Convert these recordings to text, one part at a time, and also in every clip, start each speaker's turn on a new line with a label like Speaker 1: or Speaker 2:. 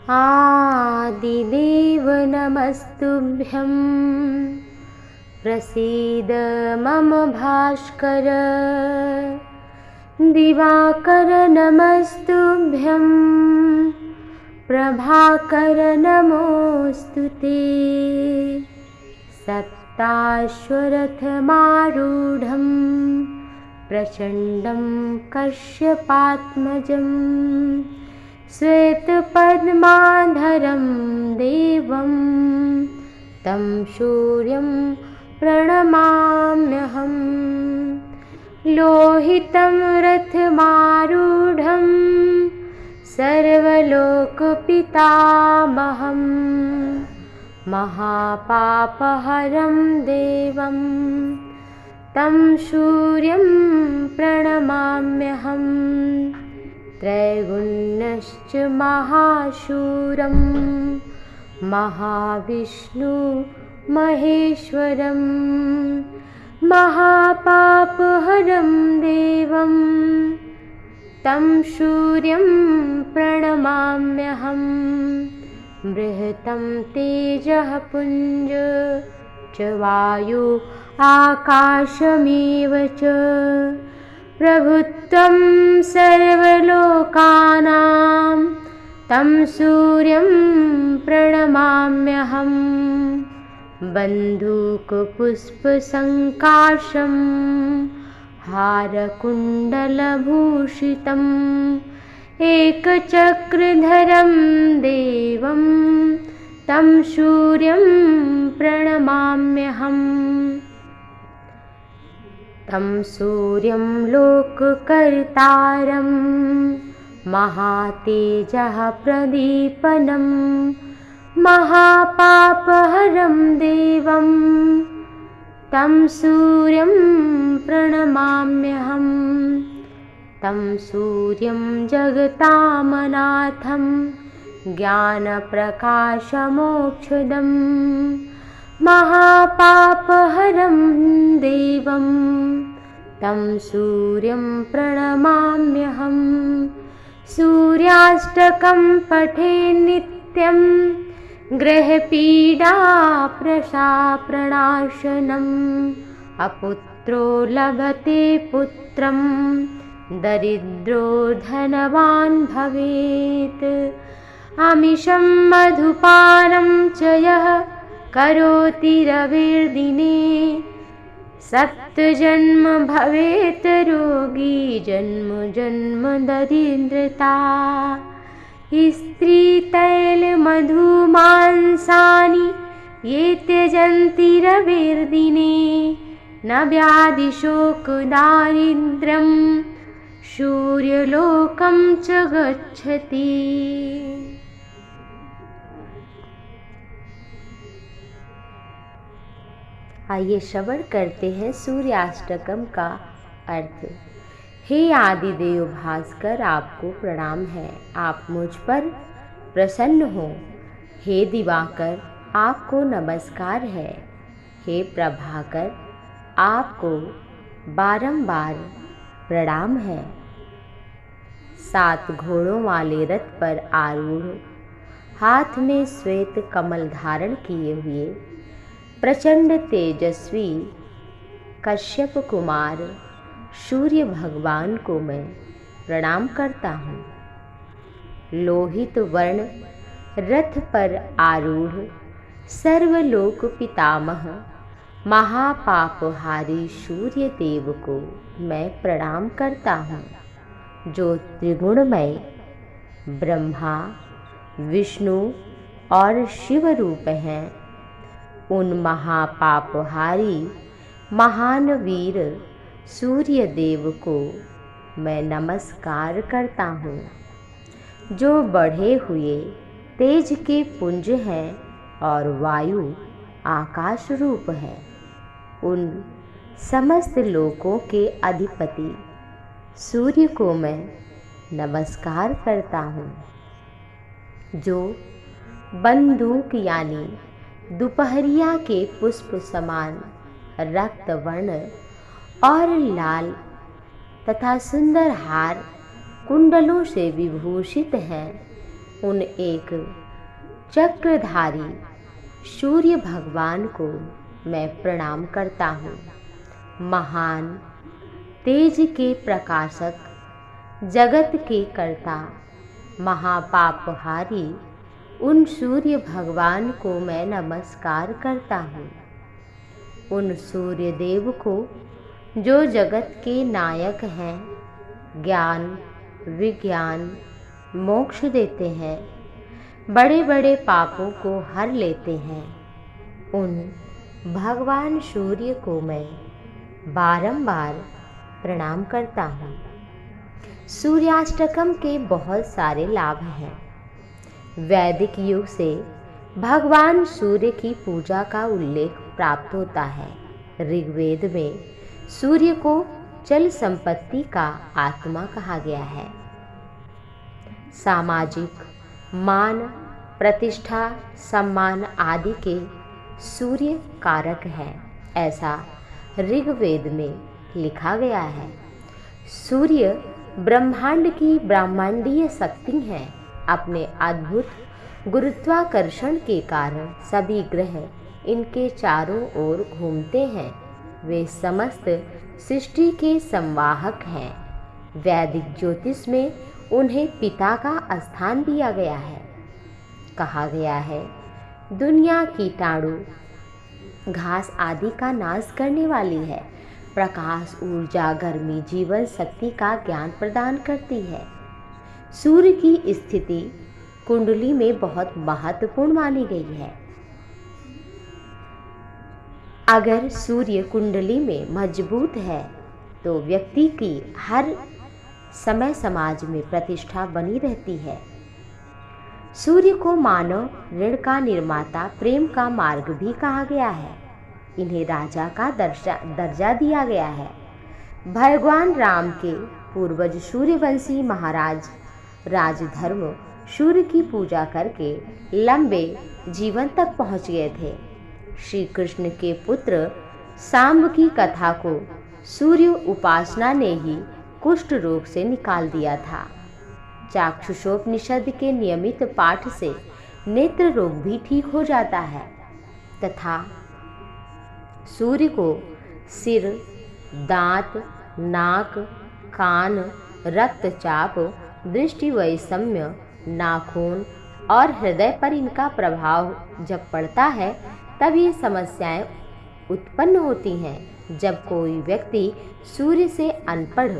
Speaker 1: आदिदेव नमस्तुभ्यं प्रसीद मम भास्कर। दिवाकर नमस्तुभ्यं प्रभाकर नमोऽस्तुते। सप्ताश्वरथमारूढं प्रचण्डं कश्यपात्मजं श्वेतपद्माधरं देवं तं सूर्यं प्रणमाम्यहं। लोहितं रथमारूढं सर्वलोकपितामहं महापापहरं देवं तं सूर्यं प्रणमाम्यहं। त्रैगुण्यश्च महाशूरं महाविष्णु महेश्वरं महापापहरं देवं तं सूर्यं प्रणमाम्यहं। बृहतं तेजः पुञ्ज च वायु आकाशमेव च प्रभुत्वं सर्वलोकानां तं सूर्यं प्रणमाम्यहं। बन्धूकपुष्पसङ्काशं हारकुण्डलभूषितम् एकचक्रधरं देवं तं सूर्यं प्रणमाम्यहं। तं सूर्यं लोककर्तारं महातेजः प्रदीपनं महापापहरं देवं तं सूर्यं प्रणमाम्यहं। तं सूर्यं जगतामनाथं ज्ञानप्रकाशमोक्षदं महापापहरं देवं तं सूर्यं प्रणमाम्यहं। सूर्याष्टकं पठे नित्यं ग्रहपीडाप्रशाप्रणाशनम्। अपुत्रो लभते पुत्रं दरिद्रो धनवान् भवेत्। आमिषं मधुपानं च यः करोति रविर्दिने 7 जन्म भवेत् रोगी जन्म जन्म दरिद्रता। स्त्रीतैलमधुमांसानि ये त्यजन्ति रविर्दिने न व्याधिशोकदारिद्र्यं सूर्यलोकं च गच्छति। आइए श्रवण करते हैं सूर्याष्टकम का अर्थ। हे आदिदेव भास्कर, आपको प्रणाम है, आप मुझ पर प्रसन्न हो। हे दिवाकर, आपको नमस्कार है। हे प्रभाकर, आपको बारंबार प्रणाम है। 7 घोड़ों वाले रथ पर आरूढ़, हाथ में श्वेत कमल धारण किए हुए प्रचंड तेजस्वी कश्यप कुमार सूर्य भगवान को मैं प्रणाम करता हूँ। लोहित वर्ण रथ पर आरूढ़ सर्वलोक पितामह महापापहारी सूर्य देव को मैं प्रणाम करता हूँ, जो त्रिगुणमय ब्रह्मा विष्णु और शिव रूप हैं। उन महापापहारी महान वीर सूर्य देव को मैं नमस्कार करता हूँ, जो बढ़े हुए तेज के पुंज हैं और वायु आकाश रूप है। उन समस्त लोकों के अधिपति सूर्य को मैं नमस्कार करता हूँ, जो बंदूक यानी दोपहरिया के पुष्प समान रक्त वर्ण और लाल तथा सुंदर हार कुंडलों से विभूषित हैं। उन एक चक्रधारी सूर्य भगवान को मैं प्रणाम करता हूँ। महान तेज के प्रकाशक, जगत के कर्ता, महापापहारी उन सूर्य भगवान को मैं नमस्कार करता हूँ। उन सूर्य देव को जो जगत के नायक हैं, ज्ञान, विज्ञान, मोक्ष देते हैं, बड़े बड़े पापों को हर लेते हैं, उन भगवान सूर्य को मैं बारंबार प्रणाम करता हूँ। सूर्याष्टकम के बहुत सारे लाभ हैं। वैदिक युग से भगवान सूर्य की पूजा का उल्लेख प्राप्त होता है। ऋग्वेद में सूर्य को चल संपत्ति का आत्मा कहा गया है। सामाजिक मान, प्रतिष्ठा, सम्मान आदि के सूर्य कारक है, ऐसा ऋग्वेद में लिखा गया है। सूर्य ब्रह्मांड की ब्रह्मांडीय शक्ति है। अपने अद्भुत गुरुत्वाकर्षण के कारण सभी ग्रह इनके चारों ओर घूमते हैं। वे समस्त सृष्टि के संवाहक हैं। वैदिक ज्योतिष में उन्हें पिता का स्थान दिया गया है। कहा गया है, दुनिया कीटाणु, घास आदि का नाश करने वाली है। प्रकाश, ऊर्जा, गर्मी, जीवन शक्ति का ज्ञान प्रदान करती है। सूर्य की स्थिति कुंडली में बहुत महत्वपूर्ण मानी गई है। अगर सूर्य कुंडली में मजबूत है तो व्यक्ति की हर समय समाज में प्रतिष्ठा बनी रहती है। सूर्य को मानव ऋण का निर्माता, प्रेम का मार्ग भी कहा गया है। इन्हें राजा का दर्जा दिया गया है। भगवान राम के पूर्वज सूर्यवंशी महाराज राजधर्म सूर्य की पूजा करके लंबे जीवन तक पहुंच गए थे। श्री कृष्ण के पुत्र सांब की कथा को सूर्य उपासना ने ही कुष्ठ रोग से निकाल दिया था। चाक्षुषोपनिषद के नियमित पाठ से नेत्र रोग भी ठीक हो जाता है तथा सूर्य को सिर, दांत, नाक, कान, रक्तचाप, दृष्टि वैषम्य, नाखून और हृदय पर इनका प्रभाव जब पड़ता है तब ये समस्याएं उत्पन्न होती हैं। जब कोई व्यक्ति सूर्य से अनपढ़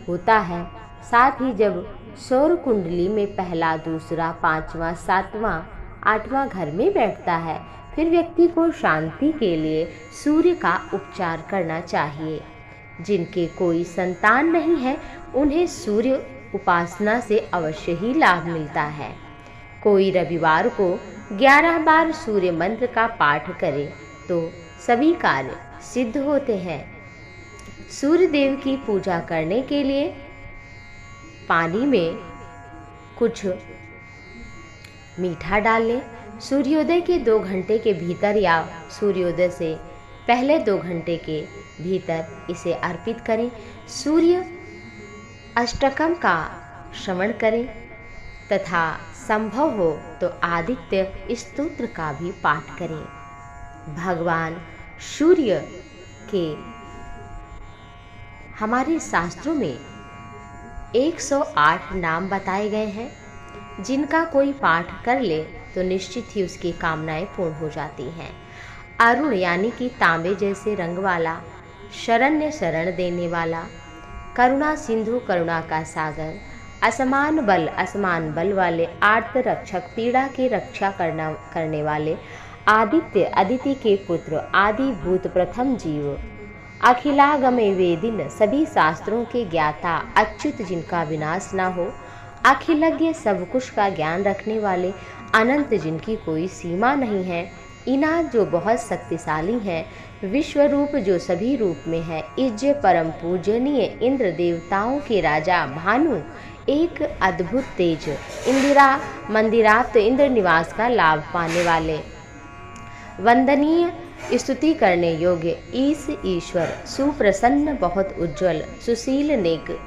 Speaker 1: होता है, साथ ही जब सौर कुंडली में पहला, दूसरा, पांचवा, सातवां, आठवां घर में बैठता है, फिर व्यक्ति को शांति के लिए सूर्य का उपचार करना चाहिए। जिनके कोई संतान नहीं है, उन्हें सूर्य उपासना से अवश्य ही लाभ मिलता है। कोई रविवार को 11 बार सूर्य मंत्र का पाठ करे तो सभी कार्य सिद्ध होते हैं। सूर्य देव की पूजा करने के लिए पानी में कुछ मीठा डाल लें। सूर्योदय के 2 घंटे के भीतर या सूर्योदय से पहले 2 घंटे के भीतर इसे अर्पित करें। सूर्य अष्टकम का श्रवण करें तथा संभव हो तो आदित्य स्तोत्र का भी पाठ करें। भगवान सूर्य के हमारे शास्त्रों में 108 नाम बताए गए हैं, जिनका कोई पाठ कर ले तो निश्चित ही उसकी कामनाएं पूर्ण हो जाती हैं। अरुण यानी कि तांबे जैसे रंग वाला, शरण्य शरण देने वाला, करुणा सिंधु करुणा का सागर, असमान बल वाले, आर्त रक्षक, पीड़ा की रक्षा करने वाले, आदित्य, अदिति के पुत्र, आदि भूत प्रथम जीव, अखिलागमे वेदिन, सभी शास्त्रों के ज्ञाता, अच्युत जिनका विनाश ना हो, अखिलज्ञ सब कुछ का ज्ञान रखने वाले, अनंत जिनकी कोई सीमा नहीं है, इनाद जो बहुत शक्तिशाली हैं, विश्वरूप जो सभी रूप में है, इज्ज परम पूजनीय, इंद्र देवताओं के राजा, भानु, एक अद्भुत तेज, इंदिरा मंदिराप्त, इंद्र निवास का लाभ पाने वाले, वंदनीय, स्तुति करने योग्य, ईश्वर, सुप्रसन्न, बहुत उज्जवल, सुशील, नेक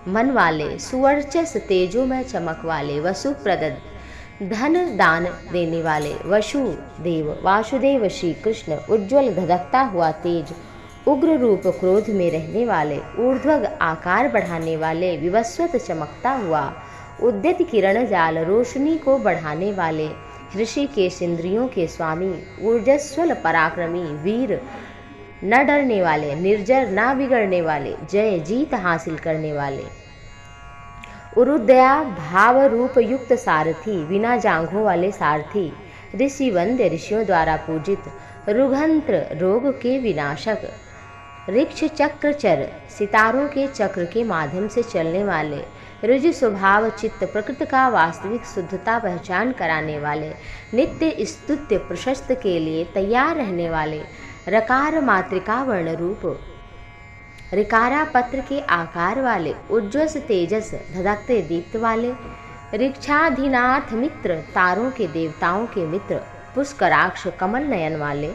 Speaker 1: मन वाले, सुवर्चस, तेजो में चमक वाले, वसुप्रद, धन दान देने वाले वसुदेव वासुदेव श्री कृष्ण, उज्ज्वल धधकता हुआ तेज, उग्र रूप क्रोध में रहने वाले, ऊर्ध्वग आकार बढ़ाने वाले, विवस्वत चमकता हुआ, उद्यत किरण जाल रोशनी को बढ़ाने वाले, ऋषिकेश इंद्रियों के स्वामी, ऊर्जस्वल पराक्रमी, वीर न डरने वाले, निर्जर न बिगड़ने वाले, जय जीत हासिल करने वाले, उरुदया भाव रूप युक्त सारथी, बिना जांघों वाले सारथी, ऋषि वंद्य ऋषियों द्वारा पूजित, रुघंत्र रोग के विनाशक, ऋक्ष चक्रचर सितारों के चक्र के माध्यम से चलने वाले, ऋजु स्वभाव चित्त प्रकृति का वास्तविक शुद्धता पहचान कराने वाले, नित्य स्तुत्य प्रशस्त के लिए तैयार रहने वाले, रकार मातृका वर्ण रूप रिकारा पत्र के आकार वाले, उज्ज्वल तेजस धधकते दीप्त वाले, ऋक्षाधिनाथ मित्र तारों के देवताओं के मित्र, पुष्कराक्ष कमल नयन वाले,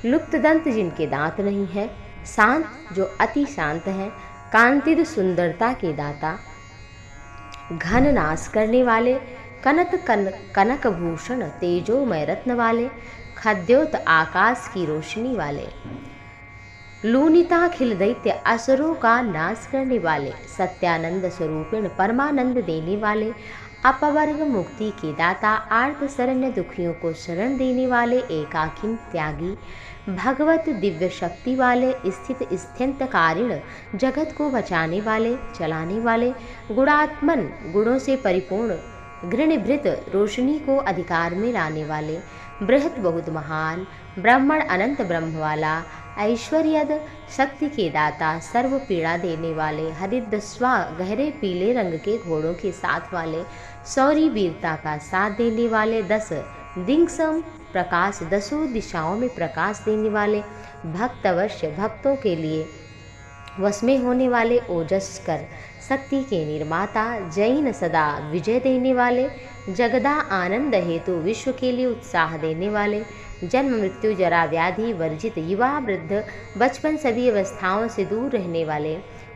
Speaker 1: लुप्त दंत जिनके दांत नहीं है, शांत जो अति शांत है, कांतिद सुंदरता के दाता, घन नाश करने वाले, कनक भूषण तेजोमय रत्न वाले, खद्योत आकाश की रोशनी वाले, लूनिता खिल दैत्य असुरों का नाश करने वाले, सत्यानंद स्वरूपिण परमानंद देने वाले, अपवर्ग मुक्ति के दाता, आर्त शरण्य दुखियों को शरण देने वाले, एकाकिन त्यागी, भगवत दिव्य शक्ति वाले, स्थित स्थित कारिण, जगत को बचाने वाले चलाने वाले, गुणात्मन गुणों से परिपूर्ण, घृणभृत रोशनी को अधिकार में लाने वाले, बृहत बहुत महान, ब्राह्मण अनंत ब्रह्म वाला, ऐश्वर्यद शक्ति के दाता, सर्व पीड़ा देने वाले, हरिद्स्वा गहरे पीले रंग के घोड़ों के साथ वाले, सौरी वीरता का साथ देने वाले, 10 दिंगसम प्रकाश, 10 दिशाओं में प्रकाश देने वाले, भक्तवश्य भक्तों के लिए वश में होने वाले, ओजस्कर शक्ति के निर्माता, जैन सदा विजय देने वाले, जगदा आनंद हेतु विश्व के लिए उत्साह देने वाले, जन्म मृत्यु जरा व्याधि वर्जित, युवा वृद्ध बचपन सभी अवस्थाओं से दूर रहने वाले,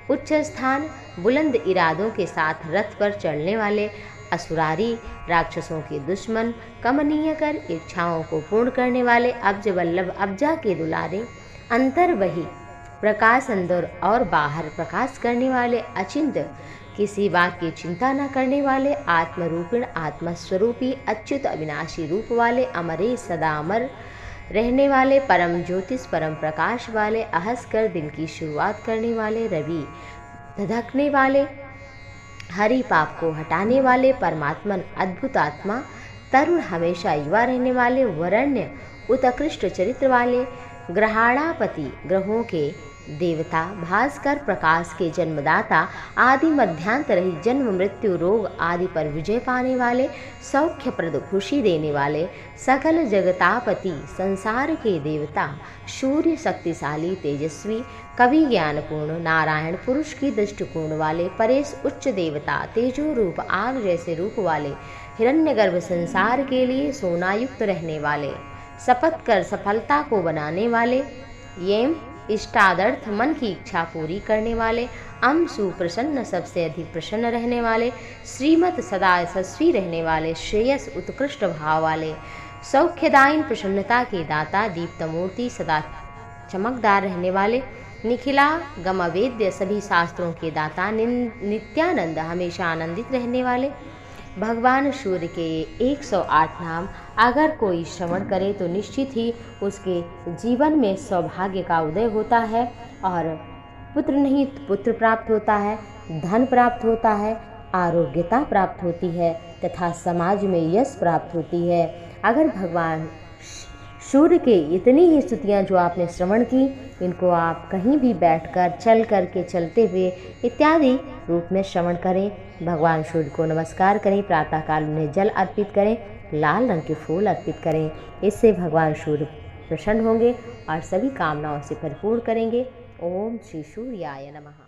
Speaker 1: उच्च स्थान बुलंद इरादों के साथ रथ पर चढ़ने वाले, असुरारी राक्षसों के दुश्मन, कमनीय कर इच्छाओं को पूर्ण करने वाले, अब्ज वल्लभ अब्जा के दुलारे, अंतर वही प्रकाश अंदर और बाहर प्रकाश करने वाले, अचिंत किसी बात की चिंता न करने वाले, आत्मरूपिण आत्मस्वरूपी अच्युत अविनाशी रूप वाले, अमरे सदा अमर रहने वाले, परम ज्योतिष परम प्रकाश वाले, अहस कर दिन की शुरुआत करने वाले, रवि धधकने वाले, हरि पाप को हटाने वाले, परमात्मन अद्भुत आत्मा, तरुण हमेशा युवा रहने वाले, वरण्य उत्कृष्ट चरित्र वाले, ग्रहाणापति ग्रहों के देवता, भास्कर प्रकाश के जन्मदाता, आदि मध्यांत रहित जन्म मृत्यु रोग आदि पर विजय पाने वाले, सौख्यप्रद खुशी देने वाले, सकल जगतापति संसार के देवता, सूर्य शक्तिशाली तेजस्वी, कवि ज्ञानपूर्ण, नारायण पुरुष की दृष्टिकोण वाले, परेश उच्च देवता, तेजो रूप आग जैसे रूप वाले, हिरण्यगर्भ संसार के लिए सोनायुक्त रहने वाले, शपथ कर सफलता को बनाने वाले, येम इष्टादर्थ मन की इच्छा पूरी करने वाले, अम सुप्रसन्न सबसे अधिक प्रसन्न रहने वाले, श्रीमत सदा यशस्वी रहने वाले, श्रेयस उत्कृष्ट भाव वाले, सौख्यदायिन प्रसन्नता के दाता, दीप्तमूर्ति सदा चमकदार रहने वाले, निखिला गमवेद्य सभी शास्त्रों के दाता, नित्यानंद हमेशा आनंदित रहने वाले, भगवान सूर्य के 108 नाम अगर कोई श्रवण करे तो निश्चित ही उसके जीवन में सौभाग्य का उदय होता है और पुत्र नहीं पुत्र प्राप्त होता है, धन प्राप्त होता है, आरोग्यता प्राप्त होती है तथा समाज में यश प्राप्त होती है। अगर भगवान सूर्य के इतनी ही स्तुतियाँ जो आपने श्रवण की, इनको आप कहीं भी बैठकर चल करके चलते हुए इत्यादि रूप में श्रवण करें। भगवान सूर्य को नमस्कार करें, प्रातःकाल उन्हें जल अर्पित करें, लाल रंग के फूल अर्पित करें। इससे भगवान सूर्य प्रसन्न होंगे और सभी कामनाओं से परिपूर्ण करेंगे। ओम श्री सूर्याय नमः।